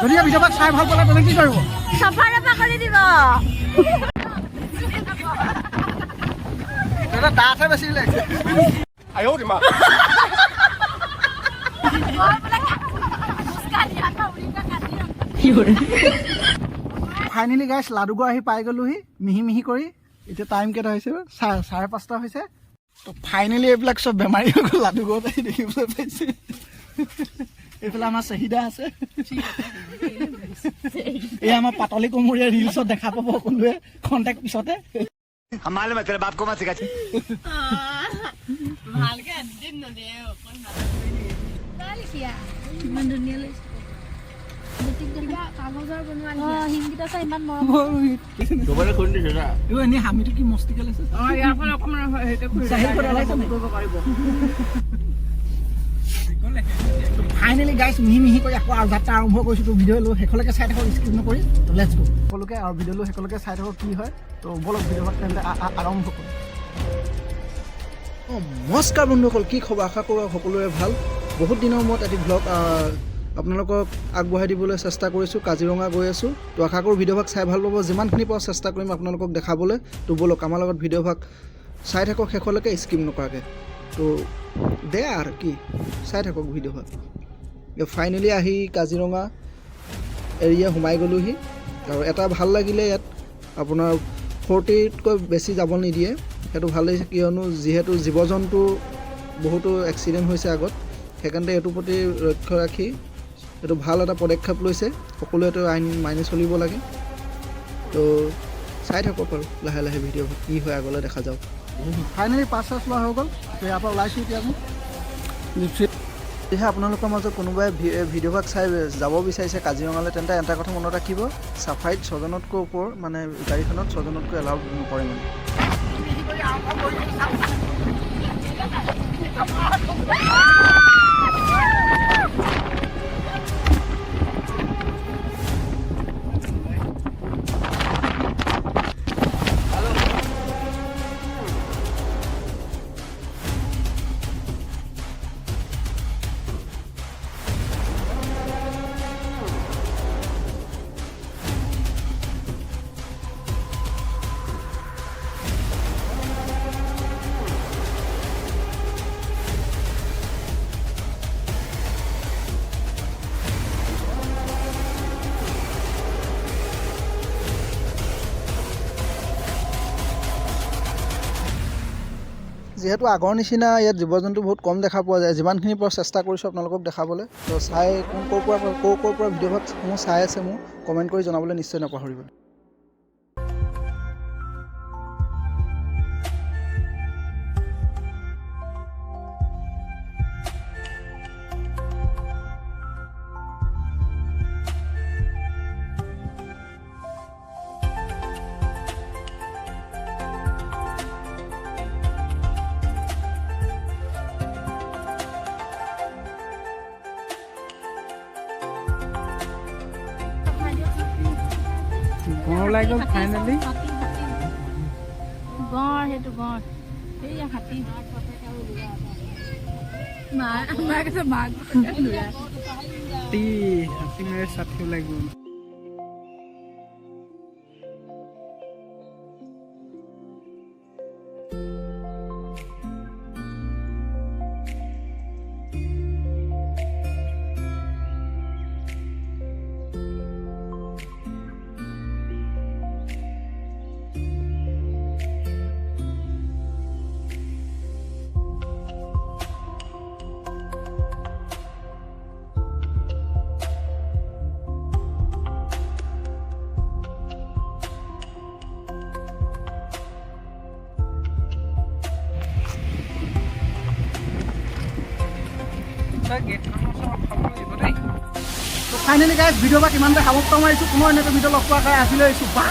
যদি ভিডিঅ'ভাগ চাই ভাল পালে তেনে কি কৰিব সফাৰে পাকৰি দিব এটা দাঁতহে বেছি লাগিছে আয়ো দিমা ফাইনেলি গাইছ লাডুগড় আহি পাই গ'লোহি মিহি মিহি কৰি এতিয়া টাইম কেইটা হৈছে 5:30 হৈছে তো ফাইনেলি এইবিলাক চব বেমাৰী হৈ গ'ল লাডুগড়ত আহি দেখিবলৈ পাইছে এইফালে আমাৰ চাহিদা আছে এই আমাৰ পাতলি কোমৰীয়া ৰিলছত দেখা পাব সকলোৱে কণ্টেক্ট পিছতে हमारे में तेरे बाप को मत सिखा ভালকে দিন নদে কোন ভাল কিয়া ইমান ধুনীয়া লাগিছে গতিকে কাগজৰ বনোৱা হিংগিতা চাই ইমান মৰম দুবাৰে খুলি দিছে না এই এনে হামিটো কি মস্তিকে লৈছে ইয়াৰ পৰা অকমান হেতে খুলি চাহিল কৰি আলাইছে কৰিব পাৰিব ফাইনেলি গাইছ মিহি কৰি আকৌ আৰু যাত্ৰা আৰম্ভ কৰিছোঁ তো ভিডিঅ' লৈ শেষলৈকে চাই থাকক স্কিপ নকৰি তো লেটছ গো সকলোকে আৰু ভিডিঅ' লৈ শেষলৈকে চাই থাকক কি হয় তো বলক ভিডিঅ'ভাগ তেন্তে আৰম্ভ কৰোঁ নমস্কাৰ বন্ধুসকল কি খবৰ আশা কৰোঁ সকলোৰে ভাল বহুত দিনৰ মূৰত এটি ভ্লগ আপোনালোকক আগবঢ়াই দিবলৈ চেষ্টা কৰিছোঁ কাজিৰঙা গৈ আছোঁ তো আশা কৰোঁ ভিডিঅ'ভাগ চাই ভাল পাব যিমানখিনি পাওঁ চেষ্টা কৰিম আপোনালোকক দেখাবলৈ তো বলক আমাৰ লগত ভিডিঅ'ভাগ চাই থাকক শেষলৈকে স্কিপ নকৰাকৈ তো দে আৰু কি চাই থাকক ভিডিঅ'ভাগ ফাইনেলি আহি কাজিৰঙা এৰিয়া সোমাই গ'লোহি আৰু এটা ভাল লাগিলে ইয়াত আপোনাৰ 40তকৈ বেছি যাব নিদিয়ে সেইটো ভাল লাগিছে কিয়নো যিহেতু জীৱ জন্তু বহুতো এক্সিডেণ্ট হৈছে আগত সেইকাৰণে এইটোৰ প্ৰতি লক্ষ্য ৰাখি এইটো ভাল এটা পদক্ষেপ লৈছে সকলোৱেতো আইন মানি চলিব লাগে তো চাই থাকক আৰু লাহে লাহে ভিডিঅ' কি হয় আগলৈ দেখা যাওক ফাইনেলি পাছ লোৱা হৈ গ'ল তো ইয়াৰ পৰা ওলাইছোঁ এতিয়া আমি যদিহে আপোনালোকৰ মাজত কোনোবাই ভিডিঅ'ভাগ চাই যাব বিচাৰিছে কাজিৰঙালৈ তেন্তে এটা কথা মনত ৰাখিব চাফাৰীত 6জনতকৈ ওপৰ মানে গাড়ীখনত 6জনতকৈ এলাউ নকৰে মানে যিহেতু আগৰ নিচিনা ইয়াত জীৱ জন্তু বহুত কম দেখা পোৱা যায় যিমানখিনি পৰা চেষ্টা কৰিছোঁ আপোনালোকক দেখাবলৈ তো চাই ক'ৰ পৰা ভিডিঅ'ভাগসমূহ চাই আছে মোক কমেণ্ট কৰি জনাবলৈ নিশ্চয় নাপাহৰিব গঁড় ওলাই গ'ল ফাইনেলি গঁড় সেইটো গঁড় এইয়া হাতী মাক আছে মাক হাতী মাৰি ছাঠি ওলাই গ'ল ফাইনেলি গাইজ ভিডিঅ' বা কিমানটা সামৰ্থ্য মাৰিছোঁ পুনৰ এনেকৈ ভিডিঅ' লগ পোৱাৰ কাৰণে আজিলৈ আহিছোঁ বা